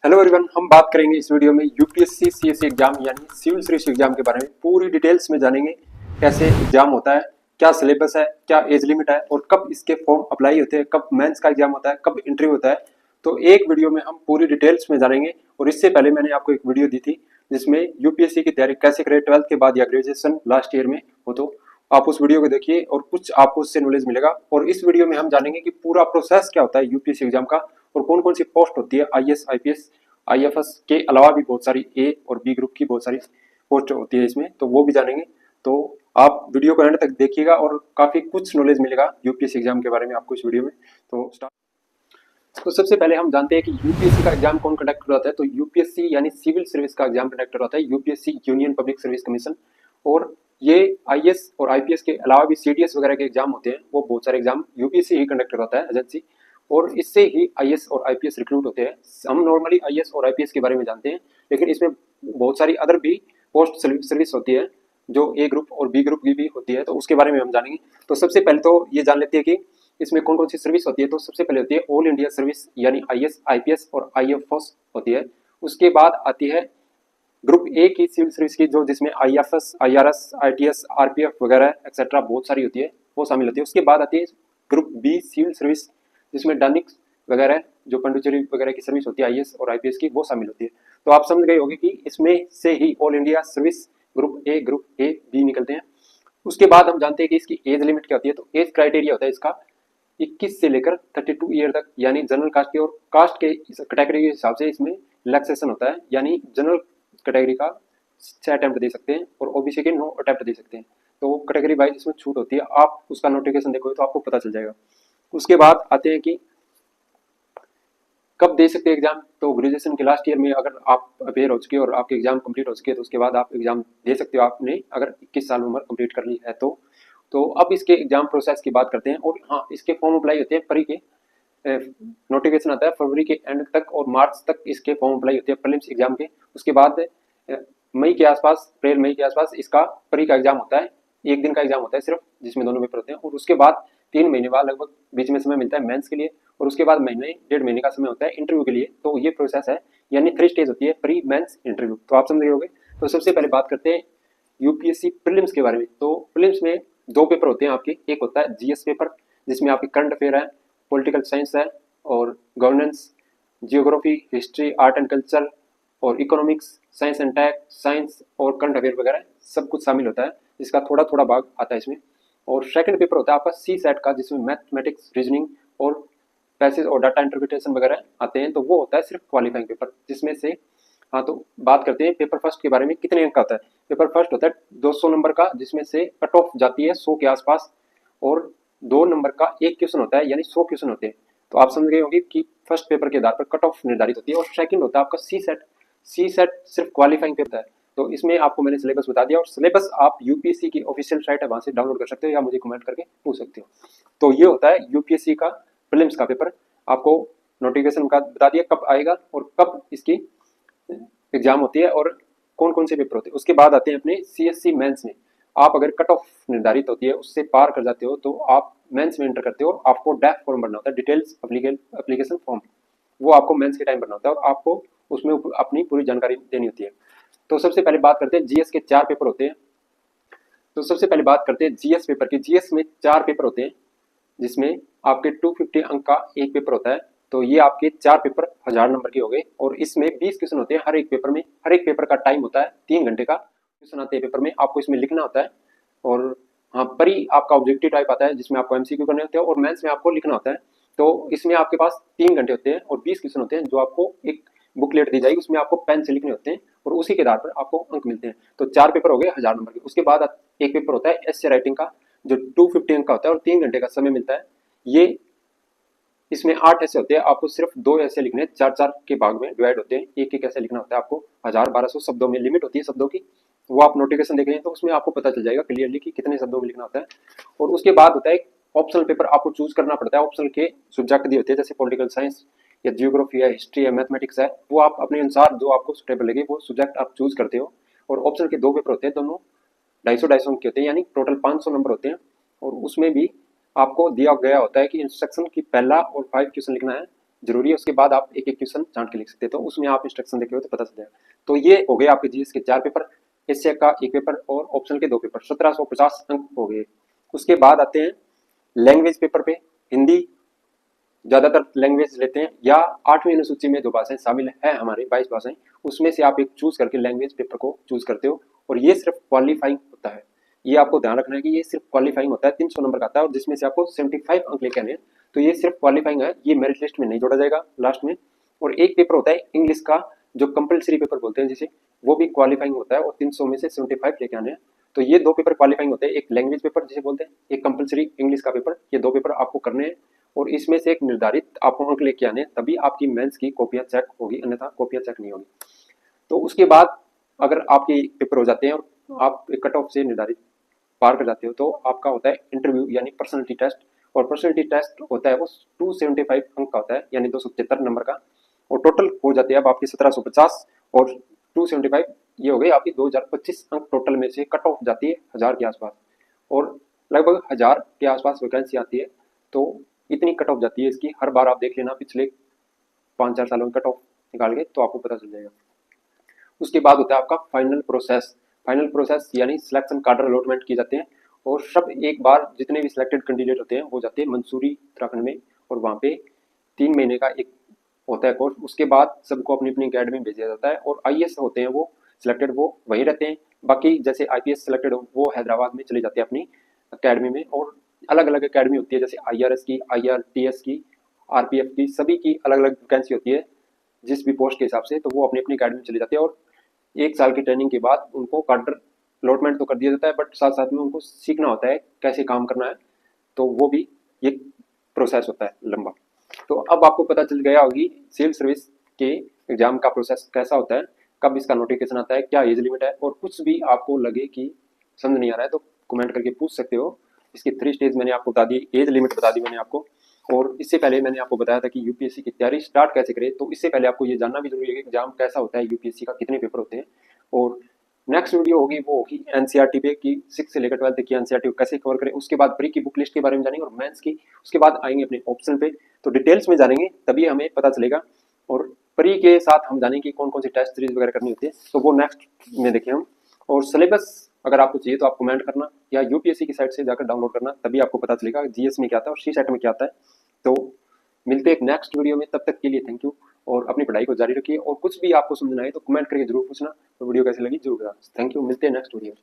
Hello everyone, हम बात करेंगे इस वीडियो में यूपीएससी सीएससी एग्जाम यानी सिविल सर्विस एग्जाम के बारे में पूरी डिटेल्स में जानेंगे। कैसे एग्जाम होता है, क्या सिलेबस है, क्या एज लिमिट है और कब इसके फॉर्म अप्लाई होते हैं, कब मेंस का एग्जाम होता है, कब इंटरव्यू होता है। तो एक वीडियो में हम पूरी डिटेल्स में जानेंगे। और इससे पहले मैंने आपको एक वीडियो दी थी जिसमें यूपीएससी की तैयारी कैसे करें 12th के बाद या ग्रेजुएशन लास्ट ईयर में हो, तो आप उस वीडियो को देखिए और कुछ आपको उससे नॉलेज मिलेगा। और इस वीडियो में हम जानेंगे कि पूरा प्रोसेस क्या होता है यूपीएससी एग्जाम का और कौन कौन सी पोस्ट होती है, आईएएस आईपीएस आईएफएस के अलावा भी बहुत सारी ए और बी ग्रुप की बहुत सारी पोस्ट होती है इसमें, तो वो भी जानेंगे। तो आप वीडियो को एंड तक देखिएगा और काफी कुछ नॉलेज मिलेगा यूपीएससी एग्जाम के बारे में आपको इस वीडियो में। तो सबसे पहले हम जानते हैं कि यूपीएससी का एग्जाम कौन कंडक्ट करवाता है। तो यूपीएससी यानी सिविल सर्विस का एग्जाम कंडक्ट करवाता है UPSC union public service commission. और ये आईएएस और आईपीएस के अलावा भी सीडीएस वगैरह के एग्जाम होते हैं, वो बहुत सारे एग्जाम यूपीएससी ही कंडक्ट करवाता है एजेंसी, और इससे ही आईएएस और आईपीएस रिक्रूट होते हैं। हम नॉर्मली आईएएस और आईपीएस के बारे में जानते हैं, लेकिन इसमें बहुत सारी अदर भी पोस्ट सर्विस होती है जो ए ग्रुप और बी ग्रुप की भी होती है, तो उसके बारे में हम जानेंगे। तो सबसे पहले तो ये जान लेते हैं कि इसमें कौन कौन सी सर्विस होती है। तो सबसे पहले होती है ऑल इंडिया सर्विस यानी आईएएस आईपीएस और आईएफएस होती है। उसके बाद आती है ग्रुप ए की सिविल सर्विस की, जो जिसमें आईएफएस आईआरएस आईटीएस आरपीएफ वगैरह एक्सेट्रा बहुत सारी होती है, वो शामिल होती है। उसके बाद आती है ग्रुप बी सिविल सर्विस, जिसमें डानिक्स वगैरह जो पंडिचेरी वगैरह की सर्विस होती है आईएएस और आईपीएस की, वो शामिल होती है। तो आप समझ गए होंगे कि इसमें से ही all India service group A B निकलते हैं। उसके बाद हम जानते हैं कि इसकी एज लिमिट क्या होती है। तो एज क्राइटेरिया होता है इसका 21 से लेकर 32 ईयर तक, यानी जनरल कास्ट के और कास्ट के कैटेगरी के हिसाब से इसमें रिलैक्सेशन होता है, यानी जनरल कैटेगरी का 6 अटेम्प्ट दे सकते हैं और ओबीसी के 9 अटेम्प्ट दे सकते हैं। तो कैटेगरी वाइज इसमें छूट होती है, आप उसका नोटिफिकेशन देखोगे तो आपको पता चल जाएगा। उसके बाद आते हैं कि कब दे सकते हैं एग्जाम। तो ग्रेजुएशन के लास्ट ईयर में अगर आप अपेयर हो चुके हो और आपके एग्जाम कंप्लीट हो चुके हैं तो उसके बाद आप एग्जाम दे सकते हो, आपने अगर 21 साल उम्र कंप्लीट कर ली है तो अब इसके एग्जाम प्रोसेस की बात करते हैं। और हाँ, इसके फॉर्म अप्लाई होते हैं परी के नोटिफिकेशन आता है फरवरी के एंड तक और मार्च तक इसके फॉर्म अप्लाई होते हैं प्रीलिम्स एग्जाम के। उसके बाद मई के आसपास, अप्रैल मई के आसपास इसका परी का एग्जाम होता है, एक दिन का एग्जाम होता है सिर्फ, जिसमें दोनों पेपर होते हैं। और उसके बाद 3 महीने बाद लगभग बीच में समय मिलता है मेंस के लिए, और उसके बाद महीने 1.5 महीने का समय होता है इंटरव्यू के लिए। तो ये प्रोसेस है, यानी 3 स्टेज होती है प्री मेंस इंटरव्यू। तो आप समझ गए होंगे। तो सबसे पहले बात करते हैं यूपीएससी प्रीलिम्स के बारे में। तो प्रीलिम्स में 2 पेपर होते हैं आपके, एक होता है जीएस पेपर जिसमें आपके करंट अफेयर है, पॉलिटिकल साइंस है और governance, geography, history, art and culture और economics, science and tech, science और करंट अफेयर वगैरह सब कुछ शामिल होता है, जिसका थोड़ा थोड़ा भाग आता है इसमें। और सेकंड पेपर होता है आपका सी सेट का, जिसमें मैथमेटिक्स, रीजनिंग और पैसेज और डाटा इंटरप्रिटेशन वगैरह आते हैं। तो वो होता है सिर्फ क्वालिफाइंग पेपर, जिसमें से हाँ, तो बात करते हैं पेपर फर्स्ट के बारे में। कितने अंक का होता है पेपर फर्स्ट? होता है 200 नंबर का, जिसमें से कट ऑफ जाती है 100 के आसपास, और 2 नंबर का एक क्वेश्चन होता है, यानी 100 क्वेश्चन होते हैं। तो आप समझ गए होंगे कि फर्स्ट पेपर के आधार पर कट ऑफ निर्धारित होती है। और सेकंड होता है आपका सी सेट। सी सेट सिर्फ क्वालिफाइंग पेपर है। तो इसमें आपको मैंने सिलेबस बता दिया, और सिलेबस आप यूपीएससी की ऑफिशियल साइट है, वहां से डाउनलोड कर सकते हो या मुझे कमेंट करके पूछ सकते हो। तो ये होता है यूपीएससी का प्रीलिम्स का पेपर। आपको नोटिफिकेशन का बता दिया कब आएगा और कब इसकी एग्जाम होती है और कौन कौन से पेपर होते हैं। उसके बाद आते हैं अपने सीएससी मेंस में। आप अगर कट ऑफ निर्धारित होती है उससे पार कर जाते हो तो आप मेंस में एंटर करते हो। आपको डेफ फॉर्म भरना होता है, डिटेल्स एप्लीकेशन फॉर्म, वो आपको मेंस के टाइम भरना होता है और आपको उसमें अपनी पूरी जानकारी देनी होती है। तो सबसे पहले बात करते हैं जीएस के 4 पेपर होते हैं। तो सबसे पहले बात करते हैं जीएस पेपर की। जीएस में 4 पेपर होते हैं, जिसमें आपके 250 अंक का एक पेपर होता है। तो ये आपके 4 पेपर 1000 नंबर के हो गए, और इसमें 20 क्वेश्चन होते हैं हर एक पेपर में। हर एक पेपर का टाइम होता है 3 घंटे का। क्वेश्चन आते हैं पेपर में, आपको इसमें लिखना होता है। और हाँ, परी आपका ऑब्जेक्टिव टाइप आता है जिसमें आपको एमसीक्यू करने होते हैं, और मेंस में आपको लिखना होता है। तो इसमें आपके पास 3 घंटे होते हैं और 20 क्वेश्चन होते हैं, जो आपको एक बुकलेट दी जाएगी, उसमें आपको पेन से लिखने होते हैं और उसी के आधार पर आपको अंक मिलते हैं। तो 4 पेपर हो गए 1000 नंबर के। उसके बाद एक पेपर होता है एस्से राइटिंग का, जो 250 अंक का होता है और 3 घंटे का समय मिलता है। ये इसमें 8 ऐसे होते हैं, आपको सिर्फ 2 ऐसे लिखने, 4-4 के भाग में डिवाइड होते हैं। एक एक ऐसे लिखना होता है आपको। 1000-1200 शब्दों में लिमिट होती है शब्दों की, वो आप नोटिफिकेशन देखेंगे तो उसमें आपको पता चल जाएगा क्लियरली कि कितने शब्दों में लिखना होता है। और उसके बाद होता है ऑप्शनल पेपर, आपको चूज करना पड़ता है। ऑप्शनल के सब्जेक्ट दिए होते हैं, जैसे पॉलिटिकल साइंस या जियोग्राफी है, हिस्ट्री है, मैथमेटिक्स है, वो आप अपने अनुसार जो आपको सुटेबल लगे वो सब्जेक्ट आप चूज करते हो। और ऑप्शनल के 2 पेपर होते हैं, दोनों 250-250 अंक के होते हैं, यानी टोटल 500 नंबर होते हैं। और उसमें भी आपको दिया गया होता है कि इंस्ट्रक्शन की पहला और 5 क्वेश्चन लिखना है, जरूरी है। उसके बाद आप एक एक क्वेश्चन छांट के लिख सकते हैं, तो उसमें आप इंस्ट्रक्शन देखे हो तो पता चल जाएगा। तो ये हो गए आपके जीएस के 4 पेपर, एशिया का 1 पेपर और ऑप्शनल के 2 पेपर, 1750 अंक हो गए। उसके बाद आते हैं लैंग्वेज पेपर पे। हिंदी ज्यादातर लैंग्वेज लेते हैं, या 8वीं अनुसूची में जो भाषाएं शामिल है हमारे 22 भाषाएं, उसमें से आप एक चूज करके लैंग्वेज पेपर को चूज करते हो, और ये सिर्फ क्वालिफाइंग होता है। ये आपको ध्यान रखना है कि ये सिर्फ क्वालिफाइंग होता है, 300 नंबर का आता है, और जिसमें से आपको 75 अंक लेके आने हैं। तो ये सिर्फ क्वालिफाइंग है, ये मेरिट लिस्ट में नहीं जोड़ा जाएगा लास्ट में। और एक पेपर होता है इंग्लिश का, जो कंपलसरी पेपर बोलते हैं जिसे, वो भी क्वालिफाइंग होता है, और 300 में से 75 लेके आने हैं। तो ये 2 पेपर क्वालिफाइंग होते हैं, एक लैंग्वेज पेपर जिसे बोलते हैं, एक कंपलसरी इंग्लिश का पेपर। ये 2 पेपर आपको करने हैं, और इसमें से एक निर्धारित आपको अंक लेके आने, तभी आपकी मेंस की कॉपियां चेक होगी, अन्यथा कॉपियां चेक नहीं होगी। तो उसके बाद अगर आपके पेपर हो जाते हैं और आप कट ऑफ से निर्धारित पार कर जाते हो, तो आपका होता है इंटरव्यू यानी पर्सनैलिटी टेस्ट। और पर्सनैलिटी टेस्ट होता है वो 275 अंक का होता है, यानी 273 नंबर का। और टोटल हो जाते हैं अब आपके 1750 और 275, ये हो गए आपकी 2025 अंक टोटल में से कट ऑफ जाती है 1000 के आसपास, और लगभग 1000 के आसपास वैकेंसी आती है। तो इतनी कट ऑफ जाती है इसकी, हर बार आप देख लेना पिछले 5-4 सालों में कट ऑफ निकाल के, तो आपको पता चल जाएगा। उसके बाद होता है आपका फाइनल प्रोसेस। फाइनल प्रोसेस यानी सिलेक्शन कार्डर अलॉटमेंट किए जाते हैं, और सब एक बार जितने भी सिलेक्टेड कैंडिडेट होते हैं वो जाते हैं मंसूरी उत्तराखंड में, और वहाँ पे 3 महीने का एक होता है कोर्स। उसके बाद सबको अपनी अपनी अकेडमी भेजा जाता है, और आईएएस होते हैं वो सिलेक्टेड, वो वहीं रहते हैं। बाकी जैसे आईपीएस सिलेक्टेड हो वो हैदराबाद में चले जाते हैं अपनी अकेडमी में। और अलग अलग अकेडमी होती है, जैसे आईआरएस की, आईआरटीएस की, आरपीएफ की, सभी की अलग अलग वैकेंसी होती है जिस भी पोस्ट के हिसाब से। तो वो अपनी अपनी अकेडमी में चले जाते हैं, और 1 साल की ट्रेनिंग के बाद उनको कार्डर अलॉटमेंट तो कर दिया जाता है, बट साथ साथ में उनको सीखना होता है कैसे काम करना है। तो वो भी एक प्रोसेस होता है लंबा। तो अब आपको पता चल गया होगी सिविल सर्विस के एग्जाम का प्रोसेस कैसा होता है, कब इसका नोटिफिकेशन आता है, क्या एज लिमिट है, और कुछ भी आपको लगे कि समझ नहीं आ रहा है तो कमेंट करके पूछ सकते हो। इसकी 3 स्टेज मैंने आपको बता दी, एज लिमिट बता दी मैंने आपको, और इससे पहले मैंने आपको बताया था कि यूपीएससी की तैयारी स्टार्ट कैसे करें। तो इससे पहले आपको ये जानना भी जरूरी है कि एग्जाम कैसा होता है, यूपीएससी का कितने पेपर होते हैं। और नेक्स्ट वीडियो होगी वो होगी एनसीईआरटी पे कि 6 से लेकर 12 तक की एनसीईआरटी कैसे कवर करें। उसके बाद प्री की बुक लिस्ट के बारे में जानेंगे, और मेंस की, उसके बाद आएंगे अपने ऑप्शन पे। तो डिटेल्स में जानेंगे तभी हमें पता चलेगा। और प्री के साथ हम जानेंगे कौन कौन सी टेस्ट सीरीज वगैरह करनी होती है, तो वो नेक्स्ट में देखें हम। और सिलेबस अगर आपको चाहिए तो आप कमेंट करना, या यूपीएससी की साइट से जाकर डाउनलोड करना, तभी आपको पता चलेगा जीएस में क्या आता है और सी सेट में क्या आता है। तो मिलते हैं एक नेक्स्ट वीडियो में, तब तक के लिए थैंक यू, और अपनी पढ़ाई को जारी रखिए। और कुछ भी आपको समझना है तो कमेंट करके जरूर पूछना, तो वीडियो कैसी लगी जरूर बताना। थैंक यू, मिलते हैं नेक्स्ट वीडियो में।